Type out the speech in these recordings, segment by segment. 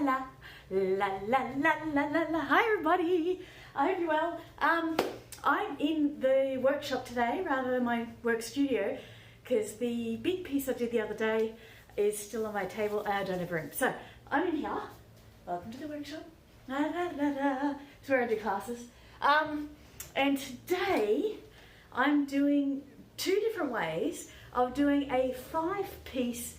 la, la la la la la la. Hi everybody, I hope you're well. I'm in the workshop today rather than my work studio because the big piece I did the other day is still on my table and I don't have room. So I'm in here. Welcome to the workshop. La, la, la, la. It's where I do classes. And today I'm doing two different ways of doing a 5-piece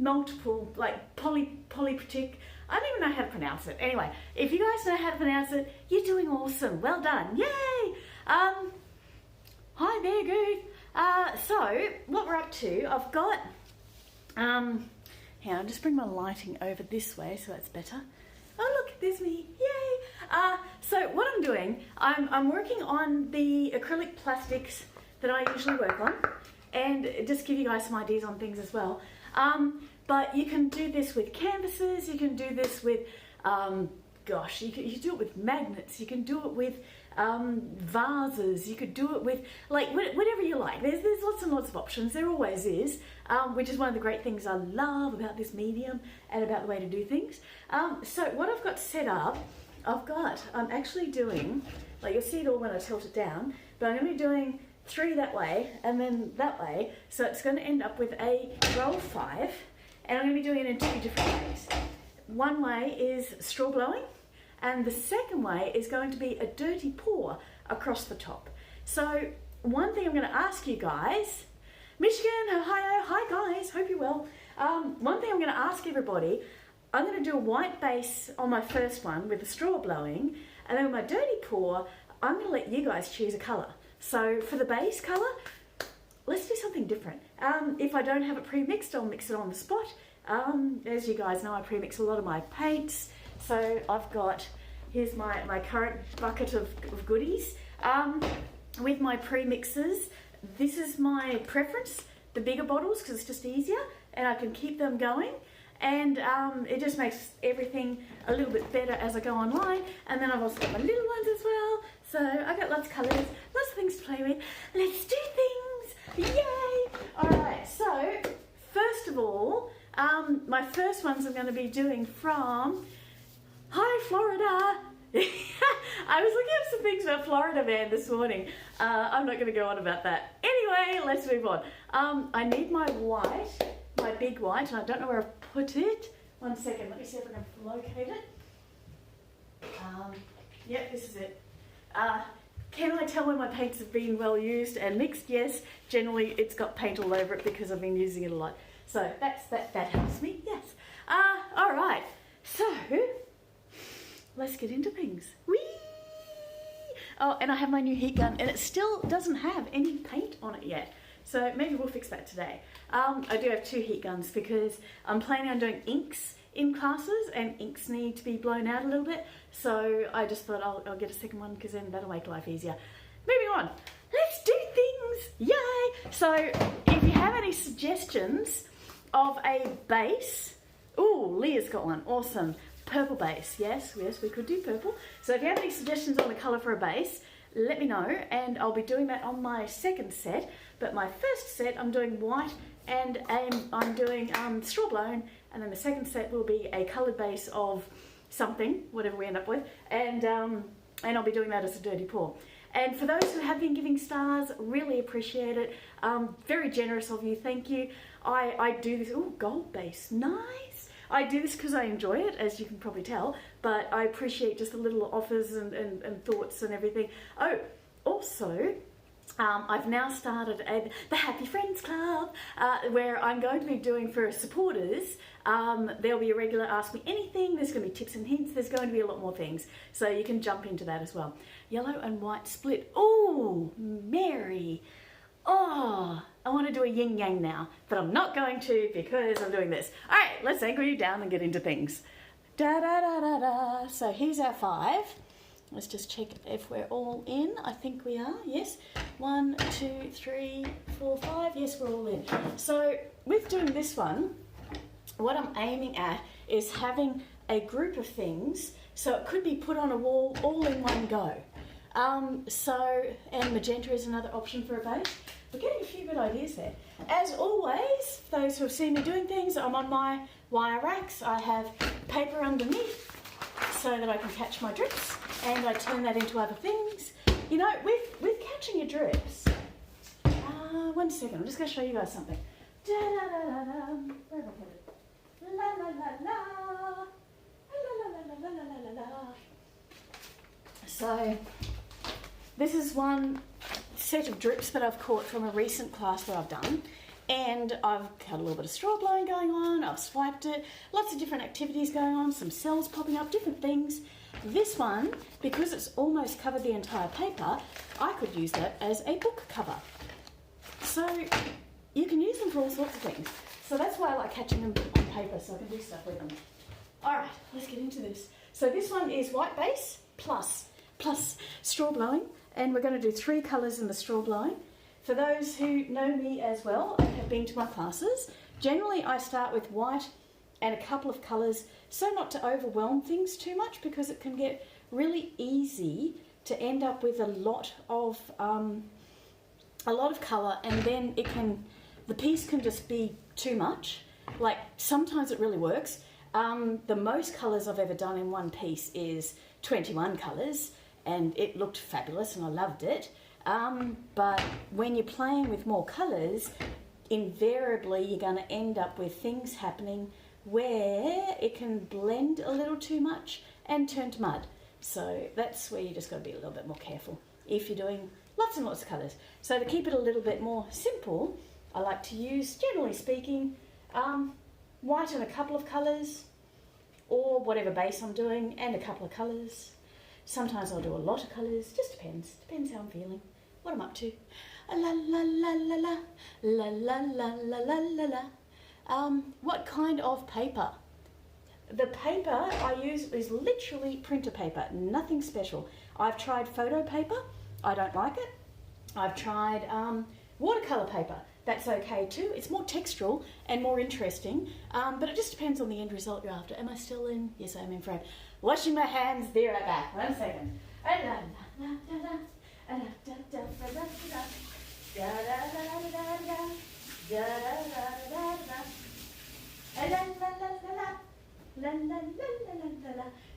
multiple, like Pentaptych. I don't even know how to pronounce it. Anyway, if you guys know how to pronounce it, you're doing awesome. Well done. Yay! Hi there, Goof. So, what we're up to, I've got, here, I'll just bring my lighting over this way so that's better. Oh look, there's me, yay! So what I'm doing, I'm working on the acrylic plastics that I usually work on, and just give you guys some ideas on things as well. But you can do this with canvases, you can do this with, gosh, you can do it with magnets, you can do it with vases, you could do it with, like, whatever you like. There's lots and lots of options, there always is, which is one of the great things I love about this medium and about the way to do things. So what I've got set up, I'm actually doing, like you'll see it all when I tilt it down, but I'm going to be doing 3 that way and then that way, so it's going to end up with a roll 5, and I'm going to be doing it in 2 different ways. One way is straw blowing, and the second way is going to be a dirty pour across the top. So one thing I'm going to ask you guys, Michigan, Ohio, hi guys, hope you're well. One thing I'm going to ask everybody, I'm going to do a white base on my first one with the straw blowing, and then with my dirty pour, I'm going to let you guys choose a colour. So for the base colour, let's do something different. If I don't have it pre-mixed, I'll mix it on the spot. As you guys know, I pre-mix a lot of my paints. So I've got, here's my current bucket of goodies. With my pre-mixes, this is my preference, the bigger bottles, because it's just easier and I can keep them going. And it just makes everything a little bit better as I go online. And then I've also got my little ones as well. So I've got lots of colours, lots of things to play with. Let's do things! Yay! Alright, so first of all, my first ones I'm going to be doing from, hi Florida! I was looking at some things about Florida Man this morning. I'm not going to go on about that. Anyway, let's move on. I need my white, my big white, and I don't know where I've put it. One second, let me see if I can locate it. Yep, this is it. Can I tell when my paints have been well used and mixed? Yes, generally it's got paint all over it because I've been using it a lot. So that helps me, yes. All right, so let's get into things. Whee! Oh, and I have my new heat gun, and it still doesn't have any paint on it yet. So maybe we'll fix that today. I do have 2 heat guns because I'm planning on doing inks in classes, and inks need to be blown out a little bit. So I just thought I'll get a second one because then that'll make life easier. Moving on, let's do things, yay! So if you have any suggestions of a base, ooh, Leah's got one, awesome. Purple base, yes, we could do purple. So if you have any suggestions on the colour for a base, let me know, and I'll be doing that on my second set. But my first set, I'm doing white, and I'm doing straw blown, and then the second set will be a coloured base of something, whatever we end up with, and I'll be doing that as a dirty pour. And for those who have been giving stars, really appreciate it. Very generous of you, thank you. I do this, ooh, gold base, nice. I do this because I enjoy it, as you can probably tell, but I appreciate just the little offers and thoughts and everything. Oh, also, I've now started the Happy Friends Club, where I'm going to be doing for supporters. There'll be a regular Ask Me Anything, there's going to be tips and hints, there's going to be a lot more things, so you can jump into that as well. Yellow and white split, ooh, Mary. Oh, I want to do a yin yang now, but I'm not going to because I'm doing this. All right, let's anchor you down and get into things. Da da da da da. So here's our 5. Let's just check if we're all in. I think we are, yes. 1, 2, 3, 4, 5. Yes, we're all in. So with doing this one, what I'm aiming at is having a group of things so it could be put on a wall all in one go. And magenta is another option for a base. We're getting a few good ideas there. As always, those who have seen me doing things, I'm on my wire racks. I have paper underneath so that I can catch my drips, and I turn that into other things. You know, with catching your drips, 1 second, I'm just going to show you guys something. Da-da-da-da-da. Where have I put it? La-la-la-la. La-la-la-la-la-la-la-la. So, this is one set of drips that I've caught from a recent class that I've done. And I've had a little bit of straw blowing going on, I've swiped it, lots of different activities going on, some cells popping up, different things. This one, because it's almost covered the entire paper, I could use that as a book cover. So you can use them for all sorts of things. So that's why I like catching them on paper, so I can do stuff with them. All right, let's get into this. So this one is white base plus straw blowing, and we're going to do 3 colours in the straw blowing. For those who know me as well and have been to my classes, generally I start with white and a couple of colours, so not to overwhelm things too much, because it can get really easy to end up with a lot of colour, and then the piece can just be too much. Like, sometimes it really works. The most colours I've ever done in one piece is 21 colours, and it looked fabulous and I loved it. But when you're playing with more colours, invariably you're going to end up with things happening where it can blend a little too much and turn to mud. So that's where you just got to be a little bit more careful if you're doing lots and lots of colours. So to keep it a little bit more simple, I like to use, generally speaking, white and a couple of colours, or whatever base I'm doing, and a couple of colours. Sometimes I'll do a lot of colours, just depends how I'm feeling, what I'm up to. La la la la la, la la la la la la la. What kind of paper? The paper I use is literally printer paper, nothing special. I've tried photo paper, I don't like it. I've tried watercolour paper, that's okay too. It's more textural and more interesting, but it just depends on the end result you're after. Am I still in? Yes, I am in frame. Washing my hands, be right back. 1 second.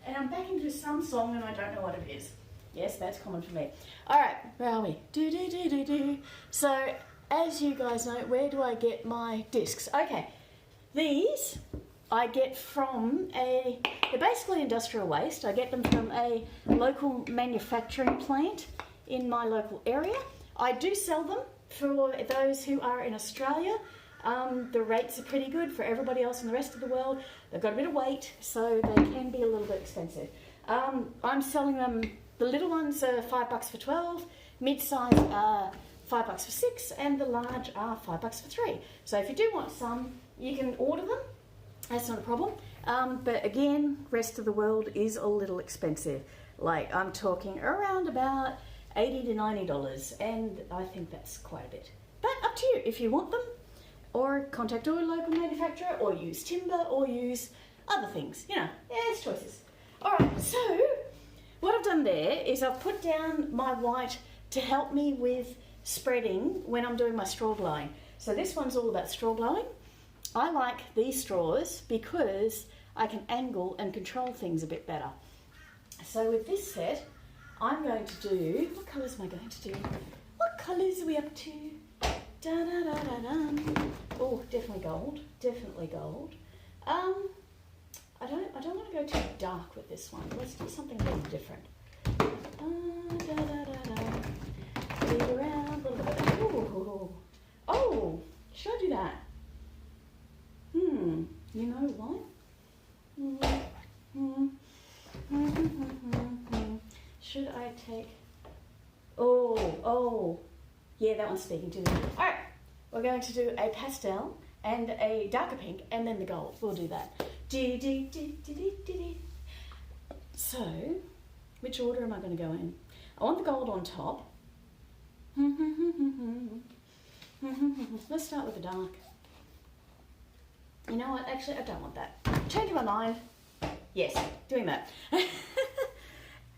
And I'm back into some song and I don't know what it is. Yes, that's common for me. Alright, where are we? So, as you guys know, where do I get my discs? Okay, these I get from they're basically industrial waste. I get them from a local manufacturing plant in my local area. I do sell them for those who are in Australia. The rates are pretty good. For everybody else in the rest of the world, they've got a bit of weight, so they can be a little bit expensive. I'm selling them, the little ones are $5 for 12, mid-size are $5 for 6, and the large are $5 for 3. So if you do want some, you can order them. That's not a problem. But again, rest of the world is a little expensive. Like, I'm talking around about $80 to $90, and I think that's quite a bit. But up to you if you want them, or contact a local manufacturer, or use timber, or use other things. You know, there's choices. All right, so what I've done there is I've put down my white to help me with spreading when I'm doing my straw blowing. So this one's all about straw blowing. I like these straws because I can angle and control things a bit better. So with this set, I'm going to do, what colours am I going to do? What colours are we up to? Da-da-da-da-da. Oh, definitely gold, definitely gold. I don't want to go too dark with this one. Let's do something a little different. Da-da-da-da. Lead around a little bit. Ooh. Oh, should I do that? You know what? Should I take... Oh, yeah, that one's speaking to me. All right, we're going to do a pastel and a darker pink, and then the gold. We'll do that. So, which order am I going to go in? I want the gold on top. Let's start with the dark. You know what? Actually, I don't want that. Changing my mind. Yes, doing that.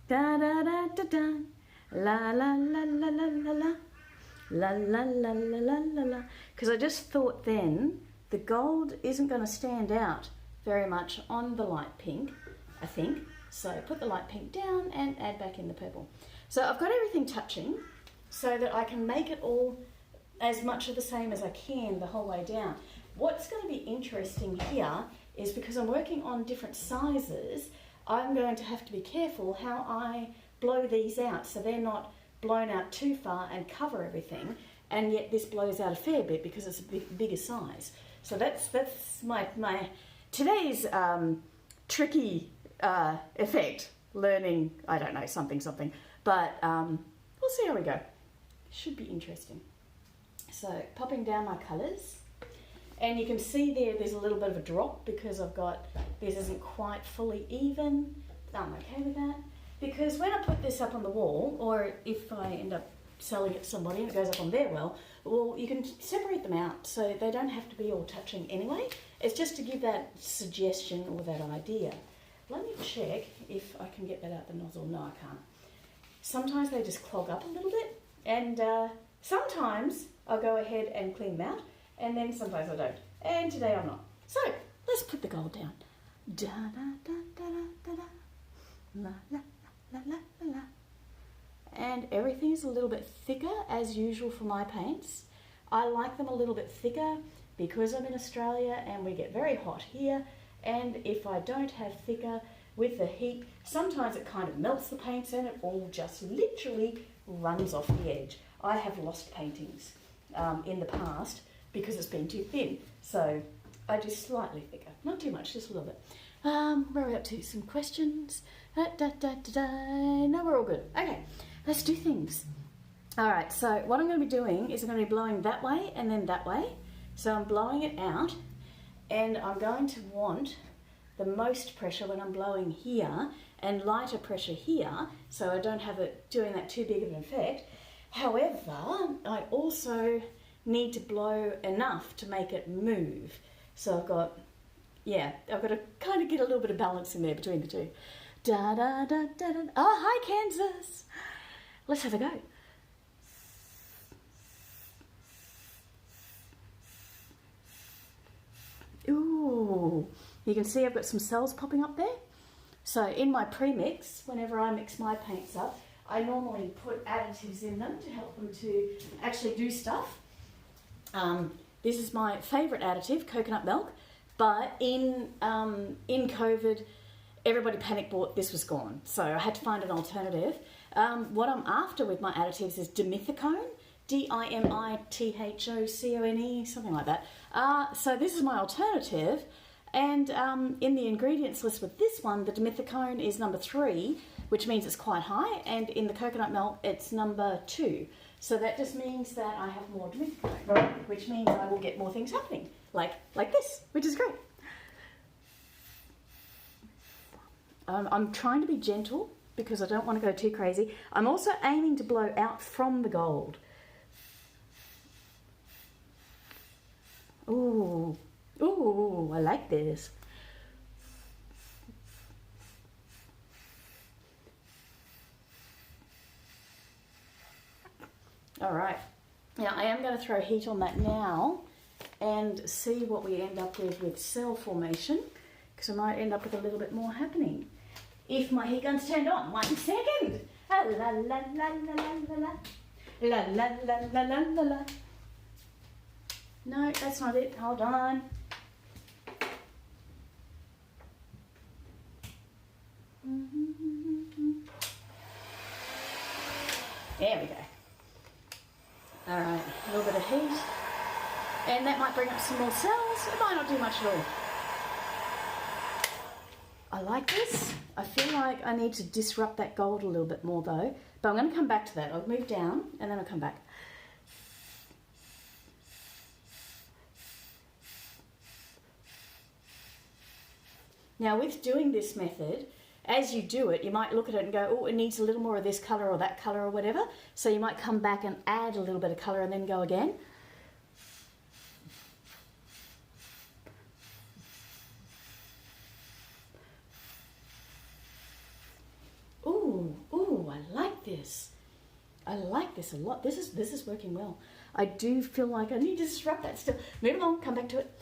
Da da da da da. La la la la la la la. La la la la la la la. Because I just thought then the gold isn't going to stand out very much on the light pink, I think. So put the light pink down and add back in the purple. So I've got everything touching so that I can make it all as much of the same as I can the whole way down. What's going to be interesting here is because I'm working on different sizes, I'm going to have to be careful how I blow these out so they're not blown out too far and cover everything, and yet this blows out a fair bit because it's a bigger size. So that's my today's tricky effect, learning, I don't know, something, but we'll see how we go. Should be interesting. So popping down my colours, and you can see there's a little bit of a drop because I've got, this isn't quite fully even. I'm okay with that, because when I put this up on the wall, or if I end up selling it to somebody and it goes up on their well, you can separate them out so they don't have to be all touching anyway. It's just to give that suggestion or that idea. Let me check if I can get that out the nozzle. No, I can't. Sometimes they just clog up a little bit, and sometimes I'll go ahead and clean them out, and then sometimes I don't. And today I'm not. So let's put the gold down. Da da da da da da. La la la la la la. And everything is a little bit thicker as usual for my paints. I like them a little bit thicker because I'm in Australia and we get very hot here, and if I don't have thicker with the heat, sometimes it kind of melts the paints and it all just literally runs off the edge. I have lost paintings in the past because it's been too thin, so I do slightly thicker, not too much, just a little bit. Where are we up to? Some questions? No, we're all good. Okay, let's do things. All right, so what I'm going to be doing is I'm going to be blowing that way and then that way. So I'm blowing it out, and I'm going to want the most pressure when I'm blowing here and lighter pressure here, so I don't have it doing that too big of an effect. However, I also need to blow enough to make it move. So I've got to kind of get a little bit of balance in there between the two. Da da da da da. Oh, hi Kansas. Let's have a go. Ooh, you can see I've got some cells popping up there. So in my premix, whenever I mix my paints up, I normally put additives in them to help them to actually do stuff. This is my favourite additive, coconut milk, but in COVID, everybody panic bought, this was gone. So I had to find an alternative. What I'm after with my additives is dimethicone, D-I-M-I-T-H-O-C-O-N-E, something like that. So this is my alternative, and in the ingredients list with this one, the dimethicone is number 3, which means it's quite high, and in the coconut milk, it's number 2. So that just means that I have more dimethicone, which means I will get more things happening, like this, which is great. I'm trying to be gentle because I don't want to go too crazy. I'm also aiming to blow out from the gold. Ooh, ooh, I like this. All right, now I am going to throw heat on that now and see what we end up with cell formation, because I might end up with a little bit more happening. If my heat gun's turned on, 1 second. La la la la la la la la la la la la la la. No, that's not it. Hold on. There we go. All right, a little bit of heat, and that might bring up some more cells. It might not do much at all. I like this. I feel like I need to disrupt that gold a little bit more though, but I'm going to come back to that. I'll move down and then I'll come back. Now with doing this method, as you do it, you might look at it and go, oh, it needs a little more of this colour or that colour or whatever. So you might come back and add a little bit of colour and then go again. Ooh, ooh, I like this. I like this a lot. This is working well. I do feel like I need to disrupt that still. Move along, come back to it.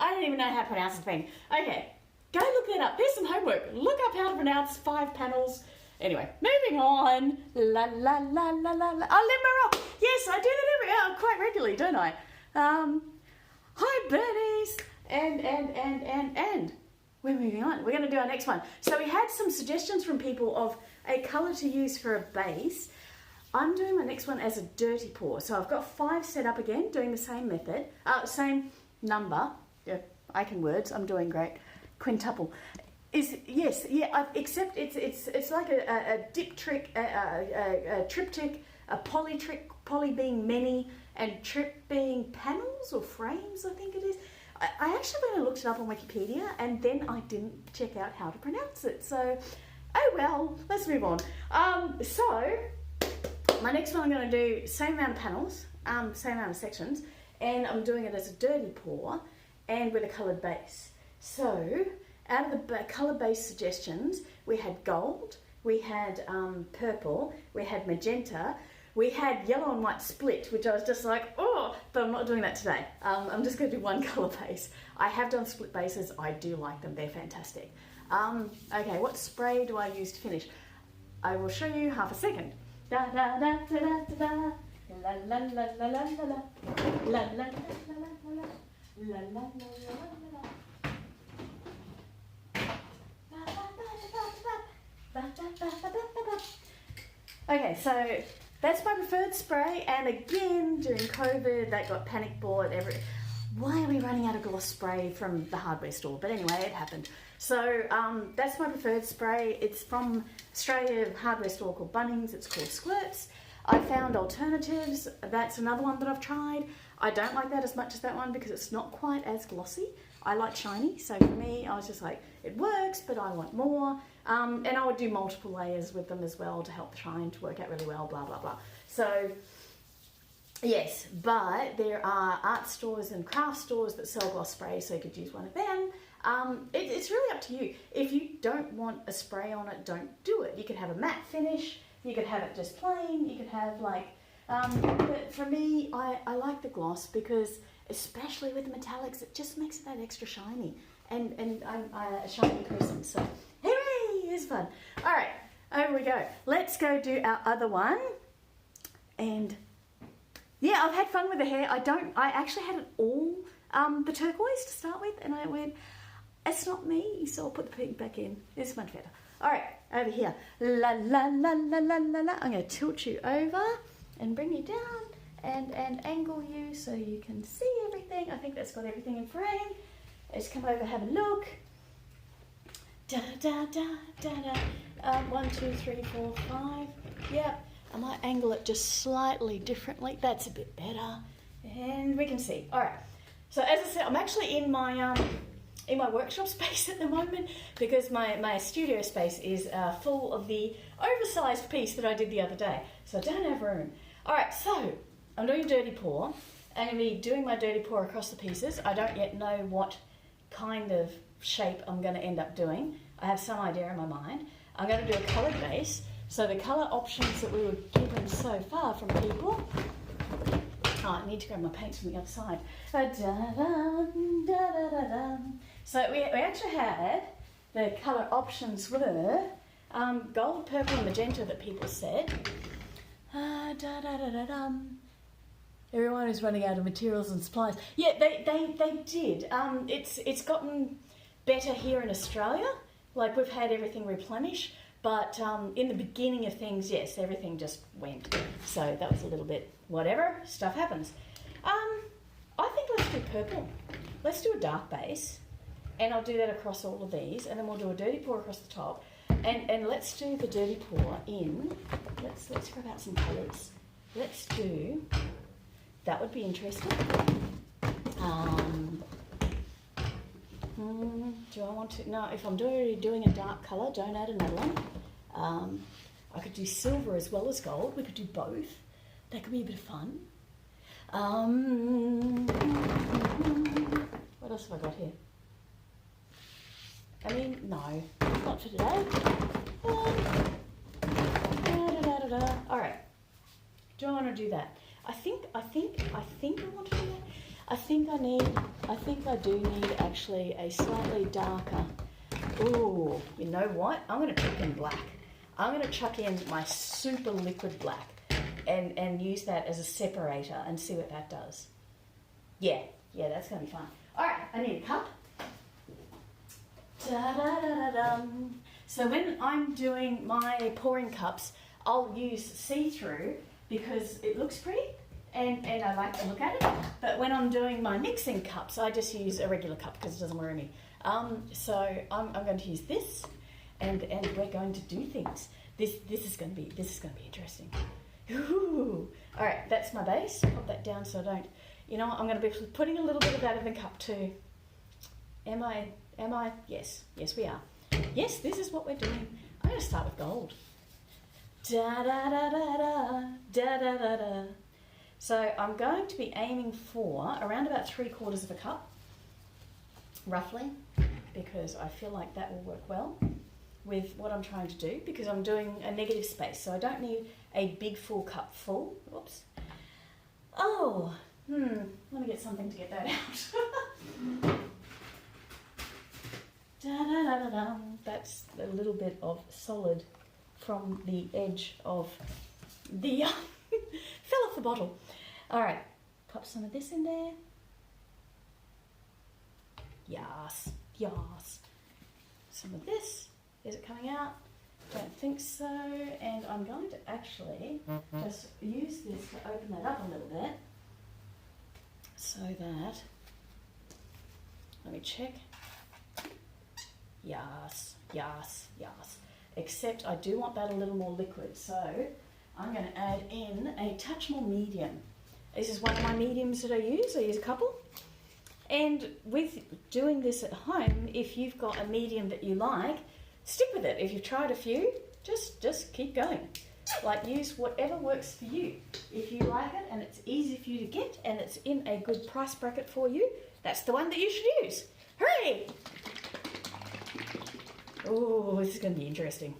I don't even know how to pronounce the thing. Okay, go look that up. There's some homework. Look up how to pronounce 5 panels. Anyway, moving on. La la la la la la. Oh, limber. Yes, I do that quite regularly, don't I? Hi, birdies. And. We're moving on. We're going to do our next one. So we had some suggestions from people of a colour to use for a base. I'm doing my next one as a dirty pour. So I've got 5 set up again, doing the same method, same number. Yeah, I can words. I'm doing great. Quintuple. Except it's like a diptych, a triptych, a polytrick, poly being many, and trip being panels or frames, I think it is. I actually went and looked it up on Wikipedia, and then I didn't check out how to pronounce it. So, oh well, let's move on. So, my next one I'm going to do same amount of panels, same amount of sections, and I'm doing it as a dirty pour and with a coloured base. So, out of the coloured base suggestions, we had gold, we had purple, we had magenta, we had yellow and white split, which I was just like, oh, but I'm not doing that today. I'm just going to do one colour base. I have done split bases. I do like them. They're fantastic. Okay, what spray do I use to finish? I will show you half a second. Da da da da da da. La la la la la la la. La la la la la la. La la la la la. Okay, so that's my preferred spray, and again, during COVID, they got panic bought why are we running out of gloss spray from the hardware store? But anyway, it happened. So that's my preferred spray. It's from Australia hardware store called Bunnings. It's called Squirts. I found Alternatives. That's another one that I've tried. I don't like that as much as that one because it's not quite as glossy. I like shiny, so for me, I was just like, it works, but I want more. And I would do multiple layers with them as well to help shine to work out really well, blah, blah, blah. So, yes, but there are art stores and craft stores that sell gloss spray, so you could use one of them. It's really up to you. If you don't want a spray on it, don't do it. You could have a matte finish, you could have it just plain, you could have like, but for me, I like the gloss because especially with the metallics, it just makes it that extra shiny. And I'm a shiny person, so hooray, it's fun. All right, over we go. Let's go do our other one. And yeah, I've had fun with the hair. I actually had it all the turquoise to start with, and I went, it's not me, so I'll put the pink back in. It's much better. All right, over here. La la la la la la la. I'm going to tilt you over and bring you down and angle you so you can see everything. I think that's got everything in frame. Let's come over, have a look. Da da da da da. 1, 2, 3, 4, 5. Yep. I might angle it just slightly differently. That's a bit better. And we can see. All right. So as I said, I'm actually in my workshop space at the moment because my studio space is full of the oversized piece that I did the other day. So I don't have room. All right. So I'm doing a dirty pour. I'm going to be doing my dirty pour across the pieces. I don't yet know what kind of shape I'm going to end up doing. I have some idea in my mind. I'm going to do a coloured base. So the colour options that we were given so far from people. Oh, I need to grab my paints from the other side. So we actually had, the colour options were gold, purple and magenta that people said. Everyone is running out of materials and supplies. Yeah, they did. It's gotten better here in Australia. Like we've had everything replenish, but in the beginning of things, yes, everything just went. So that was a little bit whatever. Stuff happens. I think let's do purple. Let's do a dark base, and I'll do that across all of these, and then we'll do a dirty pour across the top, and let's do the dirty pour in. Let's grab out some colours. Let's do. That would be interesting. Do I want to? No, if I'm doing a dark colour, don't add another one. I could do silver as well as gold. We could do both. That could be a bit of fun. What else have I got here? I mean, no, not for today. All right. Do I want to do that? I think I want to do that. I think I do need actually a slightly darker. Ooh, you know what? I'm going to chuck in black. I'm going to chuck in my super liquid black and use that as a separator and see what that does. Yeah, that's going to be fun. All right, I need a cup. Da-da-da-da-dum. So when I'm doing my pouring cups, I'll use see-through because it looks pretty and I like to look at it. But when I'm doing my mixing cups, I just use a regular cup because it doesn't worry me. So I'm going to use this, and we're going to do things. This is going to be interesting. Ooh. All right, that's my base. Pop that down so I don't. You know what? I'm going to be putting a little bit of that in the cup too. Am I? Yes, we are. Yes, this is what we're doing. I'm going to start with gold. Da da da da da da da da da. So I'm going to be aiming for around about 3/4 of a cup, roughly, because I feel like that will work well with what I'm trying to do, because I'm doing a negative space, so I don't need a big full cup full. Oops. Oh, let me get something to get that out. Da-da-da-da-da. That's a little bit of solid from the edge of the fell off the bottle. All right, pop some of this in there. Yes. Some of this. Is it coming out? Don't think so. And I'm going to actually just use this to open that up a little bit, so that, let me check. Yes. Except I do want that a little more liquid, so I'm going to add in a touch more medium. This is one of my mediums that I use a couple. And with doing this at home, if you've got a medium that you like, stick with it. If you've tried a few, just keep going. Like, use whatever works for you. If you like it and it's easy for you to get and it's in a good price bracket for you, that's the one that you should use. Hooray! Oh, this is going to be interesting.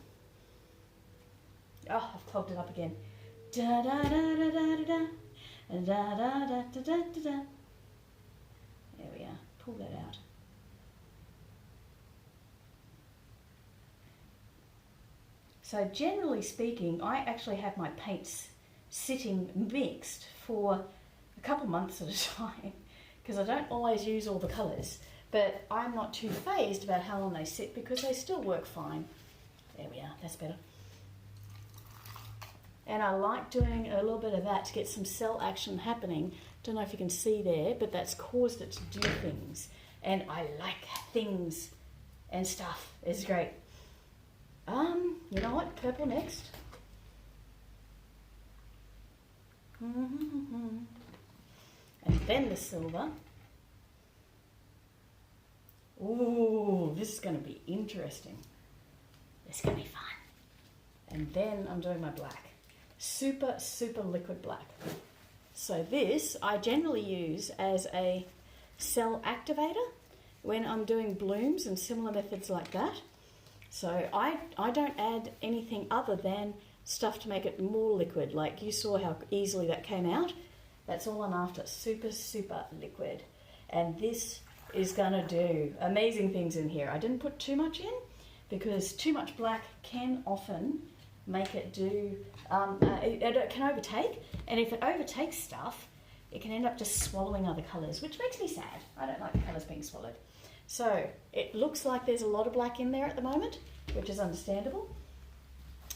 Oh, I've clogged it up again. Da da da da da da da da da da da da da. There we are. Pull that out. So generally speaking, I actually have my paints sitting mixed for a couple months at a time because I don't always use all the colours, but I'm not too phased about how long they sit because they still work fine. There we are, that's better. And I like doing a little bit of that to get some cell action happening. Don't know if you can see there, but that's caused it to do things. And I like things and stuff. It's great. You know what? Purple next. And then the silver. Ooh, this is going to be interesting. It's going to be fun. And then I'm doing my black. Super liquid black. So this I generally use as a cell activator when I'm doing blooms and similar methods like that. So I don't add anything other than stuff to make it more liquid. Like you saw how easily that came out. That's all I'm after. Super liquid. And this is going to do amazing things in here. I didn't put too much in because too much black can often make it do, it can overtake. And if it overtakes stuff, it can end up just swallowing other colours, which makes me sad. I don't like the colours being swallowed. So it looks like there's a lot of black in there at the moment, which is understandable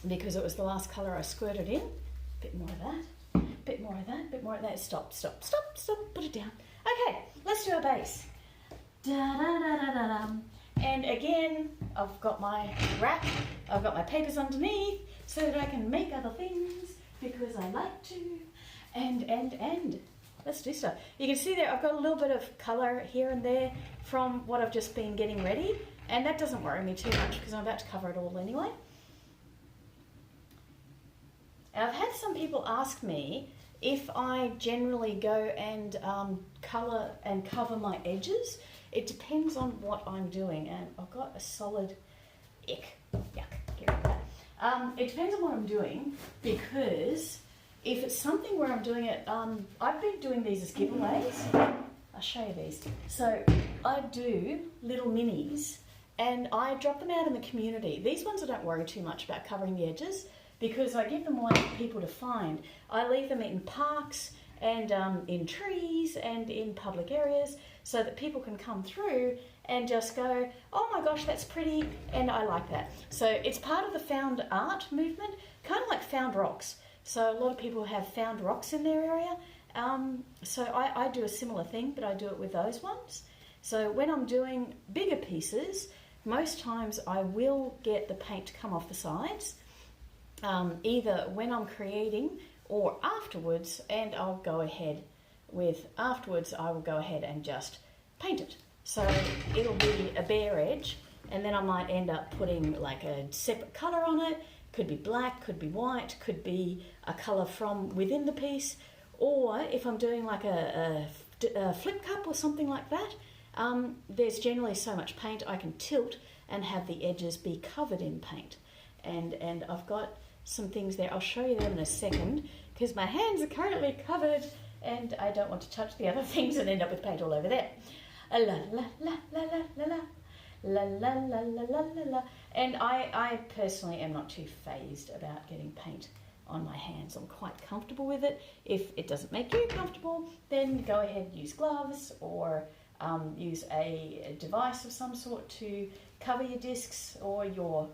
because it was the last colour I squirted in. Bit more of that, bit more of that, bit more of that. Stop, put it down. Okay, let's do our base. And again, I've got my wrap, I've got my papers underneath so that I can make other things because I like to. And let's do stuff. You can see there I've got a little bit of colour here and there from what I've just been getting ready, and that doesn't worry me too much because I'm about to cover it all anyway. And I've had some people ask me if I generally go and colour and cover my edges. It depends on what I'm doing, and I've got a solid yuck, get rid of that. It depends on what I'm doing because if it's something where I'm doing it, I've been doing these as giveaways. show you these. So I do little minis and I drop them out in the community. These ones I don't worry too much about covering the edges because I give them away for people to find. I leave them in parks and in trees and in public areas so that people can come through and just go, oh my gosh, that's pretty, and I like that. So it's part of the found art movement, kind of like found rocks. So a lot of people have found rocks in their area. So I do a similar thing, but I do it with those ones. So when I'm doing bigger pieces, most times I will get the paint to come off the sides, either when I'm creating or afterwards, and I'll go ahead with, afterwards I will go ahead and just paint it. So it'll be a bare edge, and then I might end up putting like a separate colour on it. Could be black, could be white, could be a colour from within the piece, or if I'm doing like a flip cup or something like that, there's generally so much paint I can tilt and have the edges be covered in paint. And I've got some things there. I'll show you them in a second because my hands are currently covered and I don't want to touch the other things and end up with paint all over there. La la la la la la la. La la la la la la la. And I personally am not too phased about getting paint on my hands. I'm quite comfortable with it. If it doesn't make you comfortable, then go ahead and use gloves or use a device of some sort to cover your discs or your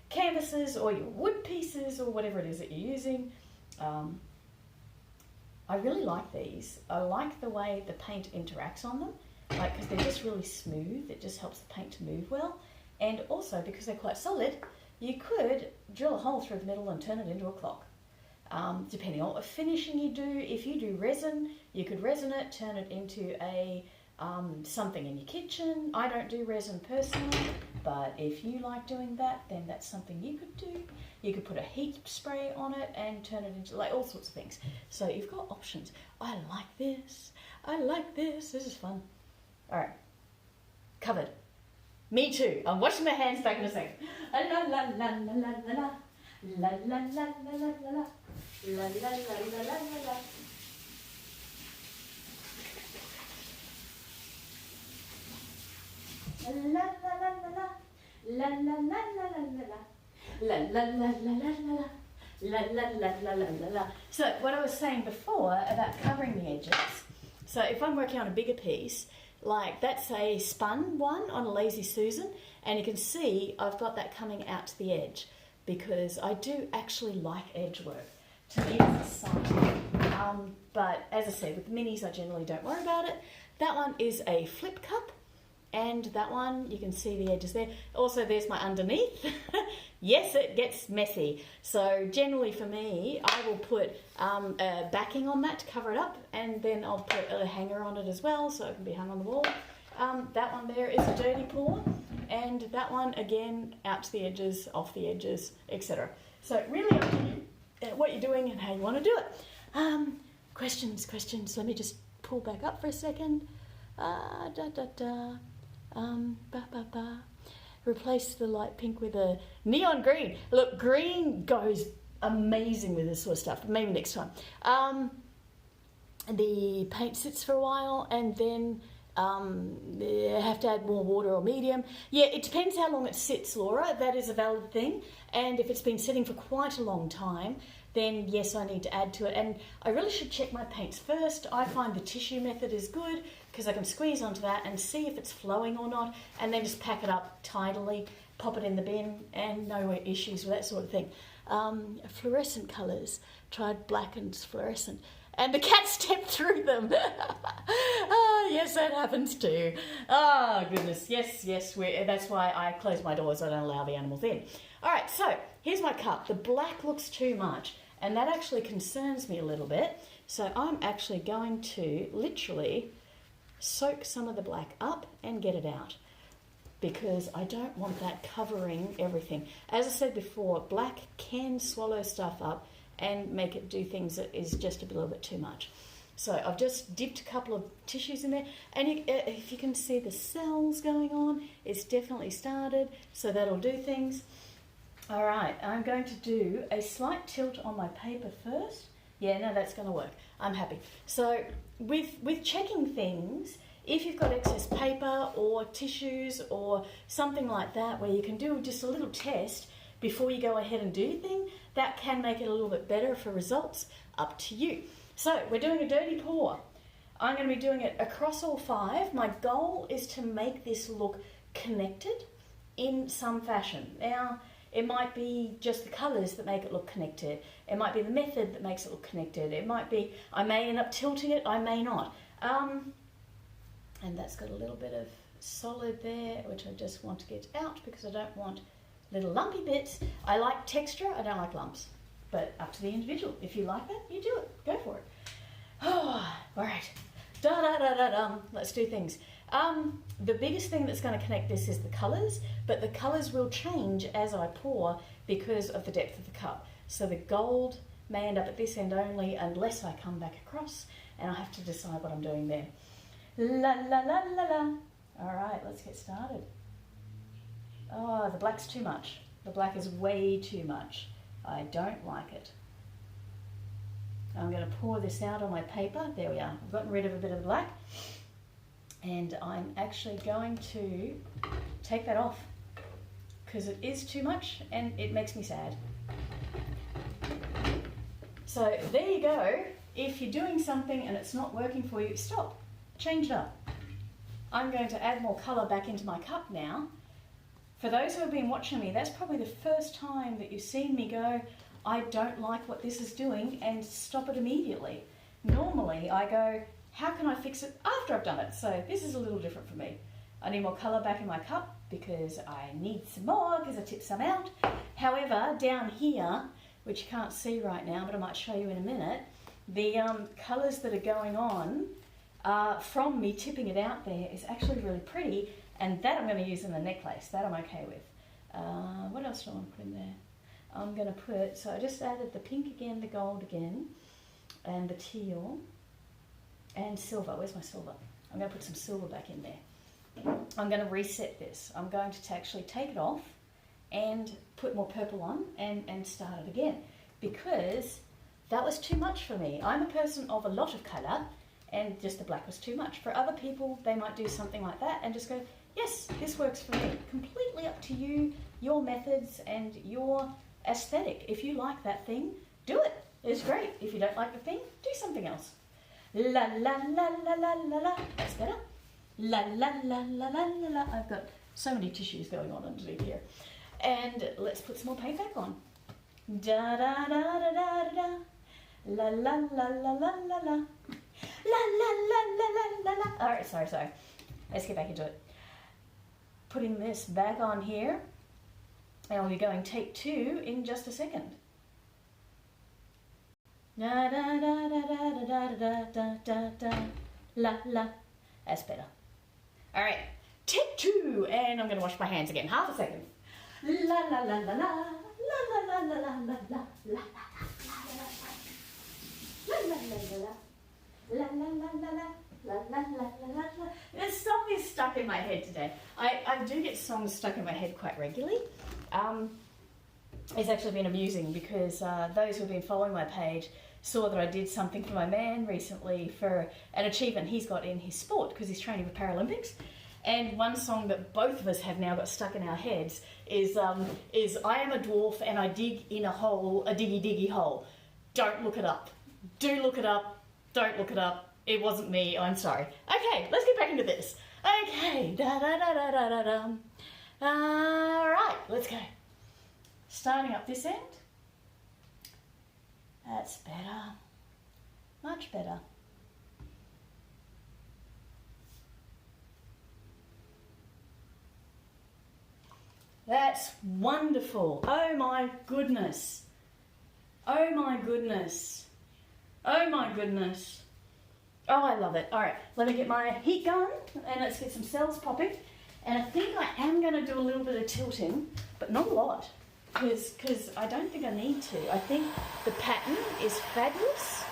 canvases or your wood pieces or whatever it is that you're using. I really like these. I like the way the paint interacts on them, like because they're just really smooth. It just helps the paint to move well. And also because they're quite solid, you could drill a hole through the middle and turn it into a clock. Depending on what finishing you do. If you do resin, you could resin it, turn it into a something in your kitchen. I don't do resin personally, but if you like doing that, then that's something you could do. You could put a heat spray on it and turn it into like all sorts of things. So you've got options. I like this. I like this. This is fun. All right, covered. Me too. I'm washing my hands back in a second. La la la la la la la la la la la la la la la la la la. La la la la la la la la la la la la la la. So what I was saying before about covering the edges, so if I'm working on a bigger piece, like that's a spun one on a Lazy Susan, and you can see I've got that coming out to the edge because I do actually like edge work. To me it's a sign. But as I said, with the minis I generally don't worry about it. That one is a flip cup. And that one, you can see the edges there. Also, there's my underneath. Yes, it gets messy. So generally for me, I will put a backing on that to cover it up, and then I'll put a hanger on it as well so it can be hung on the wall. That one there is a dirty pour, and that one, again, out to the edges, off the edges, etc. So really up to you what you're doing and how you want to do it. Questions. Let me just pull back up for a second. Replace the light pink with a neon green. Look, green goes amazing with this sort of stuff. Maybe next time. The paint sits for a while and then you have to add more water or medium. Yeah, it depends how long it sits, Laura. That is a valid thing. And if it's been sitting for quite a long time, then yes, I need to add to it. And I really should check my paints first. I find the tissue method is good because I can squeeze onto that and see if it's flowing or not, and then just pack it up tidily, pop it in the bin, and no issues with that sort of thing. Fluorescent colours, tried black and fluorescent, and the cat stepped through them. Oh, yes, that happens too. Oh, goodness, yes, that's why I close my doors. I don't allow the animals in. All right, so here's my cup. The black looks too much, and that actually concerns me a little bit. So I'm actually going to literally soak some of the black up and get it out because I don't want that covering everything. As I said before, black can swallow stuff up and make it do things that is just a little bit too much. So I've just dipped a couple of tissues in there, and if you can see the cells going on, it's definitely started, so that'll do things. All right, I'm going to do a slight tilt on my paper first. Yeah, no, that's going to work. I'm happy. So with checking things, if you've got excess paper or tissues or something like that where you can do just a little test before you go ahead and do your thing, that can make it a little bit better for results. Up to you. So we're doing a dirty pour. I'm going to be doing it across all 5. My goal is to make this look connected in some fashion. Now, it might be just the colours that make it look connected. It might be the method that makes it look connected. It might be, I may end up tilting it, I may not. And that's got a little bit of solid there, which I just want to get out because I don't want little lumpy bits. I like texture, I don't like lumps. But up to the individual. If you like that, you do it. Go for it. Oh, all right. Let's do things. The biggest thing that's going to connect this is the colours, but the colours will change as I pour because of the depth of the cup. So the gold may end up at this end only unless I come back across, and I have to decide what I'm doing there. La la la la la. All right, let's get started. Oh, the black's too much. The black is way too much. I don't like it. I'm going to pour this out on my paper. There we are. I've gotten rid of a bit of the black. And I'm actually going to take that off because it is too much and it makes me sad. So there you go. If you're doing something and it's not working for you, stop. Change it up. I'm going to add more colour back into my cup now. For those who have been watching me, that's probably the first time that you've seen me go, I don't like what this is doing, and stop it immediately. Normally I go, how can I fix it after I've done it? So this is a little different for me. I need more colour back in my cup because I need some more because I tipped some out. However, down here, which you can't see right now, but I might show you in a minute, the colours that are going on from me tipping it out there is actually really pretty, and that I'm going to use in the necklace. That I'm okay with. What else do I want to put in there? I'm going to put, so I just added the pink again, the gold again, and the teal, and silver. Where's my silver? I'm going to put some silver back in there. I'm going to reset this. I'm going to actually take it off and put more purple on and start it again, because that was too much for me. I'm a person of a lot of colour, and just the black was too much. For other people, they might do something like that and just go, yes, this works for me. Completely up to you, your methods and your aesthetic. If you like that thing, do it. It's great. If you don't like the thing, do something else. La la la la la la la. That's better. La la la la la la la. I've got so many tissues going on underneath here. And let's put some more paint back on. Da da da da da da. La la la la la la la. La la la la la la la. All right, sorry. Let's get back into it. Putting this back on here, and we'll be going take 2 in just a second. Da da da da da da da da da da. La la. That's better. All right, take 2, and I'm going to wash my hands again. Half a second. La la la la la la la la la la la la la la la la la. La la la la la la. This song is stuck in my head today. I do get songs stuck in my head quite regularly. It's actually been amusing because those who have been following my page saw that I did something for my man recently for an achievement he's got in his sport because he's training for Paralympics. And one song that both of us have now got stuck in our heads is I am a dwarf and I dig in a hole, a diggy diggy hole. Don't look it up. Do look it up. Don't look it up. It wasn't me, I'm sorry. Okay, let's get back into this. Okay, da da da da da da da. Alright, let's go. Starting up this end. That's better. Much better. That's wonderful. Oh my goodness. Oh my goodness. Oh my goodness. Oh, I love it. All right, let me get my heat going and let's get some cells popping. And I think I am going to do a little bit of tilting, but not a lot, because I don't think I need to. I think the pattern is fabulous.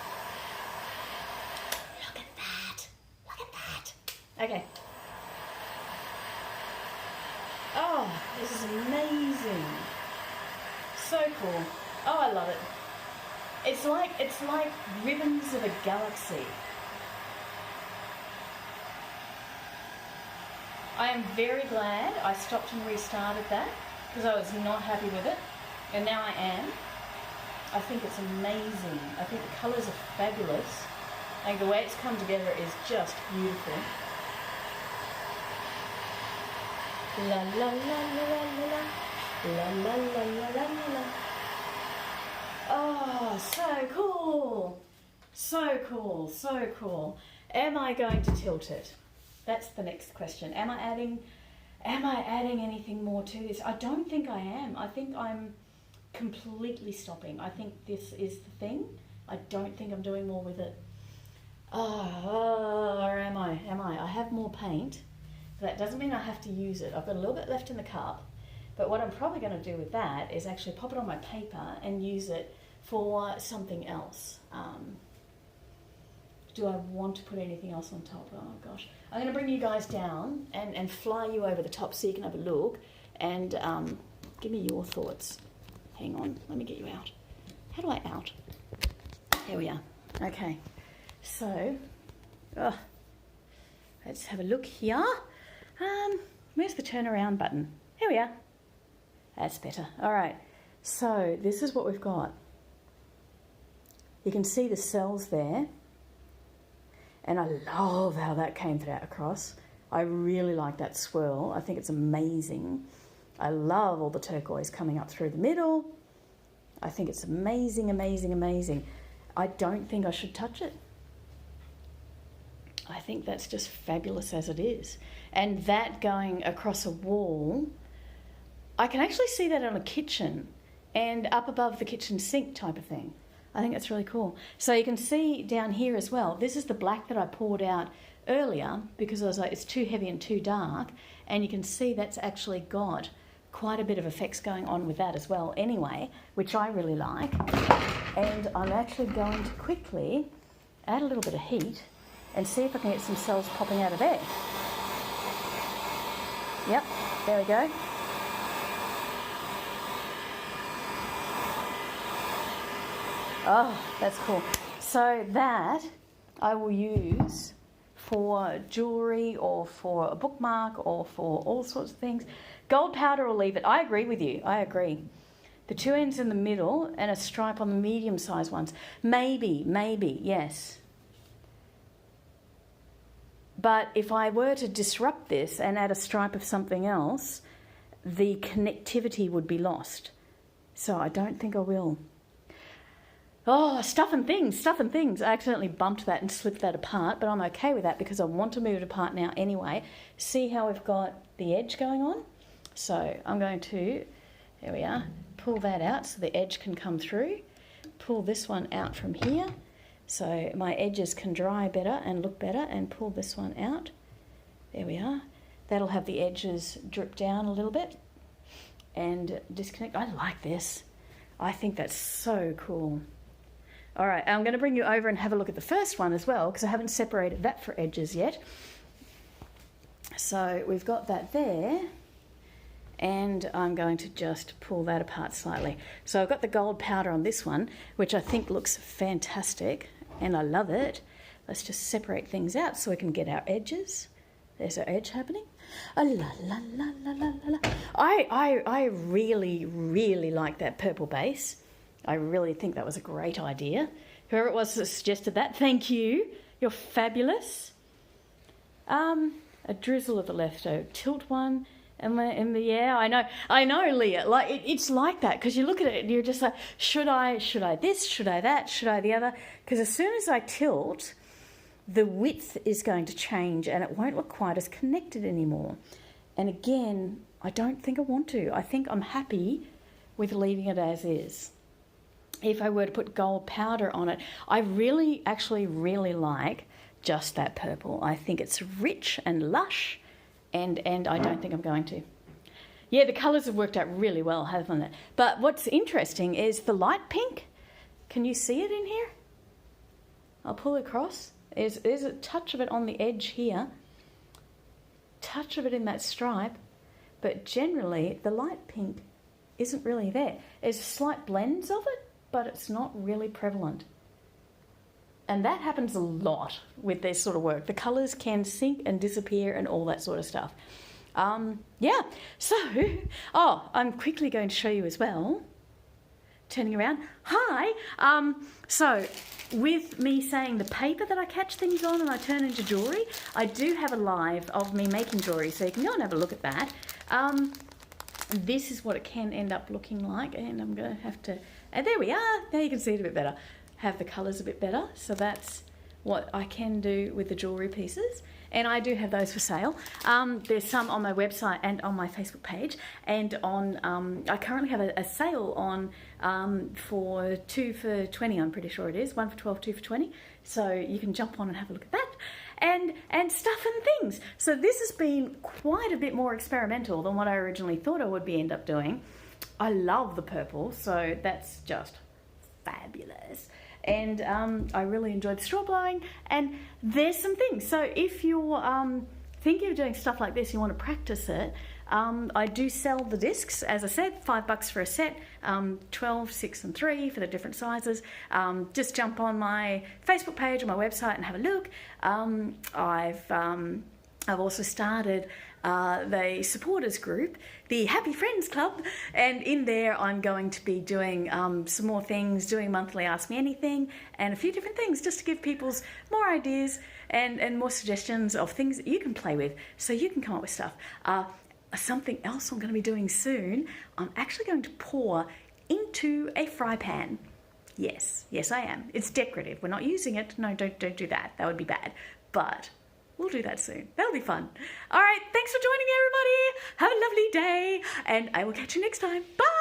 Look at that. Look at that. Okay. Oh, this is amazing. So cool. Oh, I love it. It's like ribbons of a galaxy. I am very glad I stopped and restarted that because I was not happy with it, and now I am. I think it's amazing. I think the colours are fabulous. I think the way it's come together is just beautiful. La la la la la la la la la la la la. Oh, so cool. So cool, so cool. Am I going to tilt it? That's the next question. Am I adding anything more to this? I don't think I am. I think I'm completely stopping. I think this is the thing. I don't think I'm doing more with it. Or am I? I have more paint. That doesn't mean I have to use it. I've got a little bit left in the cup. But what I'm probably going to do with that is actually pop it on my paper and use it for something else. Do I want to put anything else on top? Oh gosh. I'm going to bring you guys down and fly you over the top so you can have a look and give me your thoughts. Hang on, let me get you out. How do I out? There we are. Okay, so let's have a look here. Where's the turnaround button? Here we are. That's better. All right, so this is what we've got. You can see the cells there. And I love how that came across. I really like that swirl. I think it's amazing. I love all the turquoise coming up through the middle. I think it's amazing, amazing, amazing. I don't think I should touch it. I think that's just fabulous as it is. And that going across a wall, I can actually see that on a kitchen and up above the kitchen sink type of thing. I think that's really cool. So you can see down here as well, this is the black that I poured out earlier because I was like, it's too heavy and too dark. And you can see that's actually got quite a bit of effects going on with that as well anyway, which I really like. And I'm actually going to quickly add a little bit of heat and see if I can get some cells popping out of there. Yep, there we go. Oh, that's cool. So that I will use for jewellery or for a bookmark or for all sorts of things. Gold powder will leave it. I agree with you. I agree. The two ends in the middle and a stripe on the medium-sized ones. Maybe, yes. But if I were to disrupt this and add a stripe of something else, the connectivity would be lost. So I don't think I will. Oh, stuff and things. I accidentally bumped that and slipped that apart, but I'm okay with that because I want to move it apart now anyway. See how we've got the edge going on? So I'm going to, there we are, pull that out so the edge can come through. Pull this one out from here so my edges can dry better and look better, and pull this one out. There we are. That'll have the edges drip down a little bit and disconnect. I like this. I think that's so cool. All right, I'm going to bring you over and have a look at the first one as well because I haven't separated that for edges yet. So we've got that there, and I'm going to just pull that apart slightly. So I've got the gold powder on this one, which I think looks fantastic, and I love it. Let's just separate things out so we can get our edges. There's our edge happening. La la la la la la. I really, really like that purple base. I really think that was a great idea. Whoever it was that suggested that, thank you. You're fabulous. A drizzle of the leftover tilt one, and yeah, I know, Leah. Like it's like that because you look at it and you're just like, should I this, should I that, should I the other? Because as soon as I tilt, the width is going to change and it won't look quite as connected anymore. And again, I don't think I want to. I think I'm happy with leaving it as is. If I were to put gold powder on it, I actually really like just that purple. I think it's rich and lush, and I don't think I'm going to. Yeah, the colours have worked out really well, haven't they? But what's interesting is the light pink. Can you see it in here? I'll pull it across. There's a touch of it on the edge here, touch of it in that stripe, but generally the light pink isn't really there. There's slight blends of it, but it's not really prevalent. And that happens a lot with this sort of work. The colours can sink and disappear and all that sort of stuff. Yeah, so, oh, I'm quickly going to show you as well. Turning around. Hi! So, with me saying the paper that I catch things on and I turn into jewellery, I do have a live of me making jewellery, so you can go and have a look at that. This is what it can end up looking like, and I'm going to have to... And there we are! Now you can see it a bit better. Have the colours a bit better, so that's what I can do with the jewellery pieces. And I do have those for sale. There's some on my website and on my Facebook page. And on, I currently have a sale on for 2 for 20, I'm pretty sure it is. 1 for 12, 2 for 20. So you can jump on and have a look at that. And stuff and things. So this has been quite a bit more experimental than what I originally thought I would end up doing. I love the purple, so that's just fabulous. And I really enjoyed the straw blowing, and there's some things. So if you're thinking of doing stuff like this, you want to practice it, I do sell the discs, as I said, $5 for a set, 12, 6 and 3 for the different sizes. Just jump on my Facebook page or my website and have a look. I've also started the supporters group, the Happy Friends Club, and in there I'm going to be doing some more things, doing monthly Ask Me Anything and a few different things just to give people more ideas and more suggestions of things that you can play with so you can come up with stuff. Something else I'm going to be doing soon, I'm actually going to pour into a fry pan. Yes, I am. It's decorative. We're not using it. No, don't do that. That would be bad. But we'll do that soon. That'll be fun. All right, thanks for joining me, everybody. Have a lovely day, and I will catch you next time. Bye.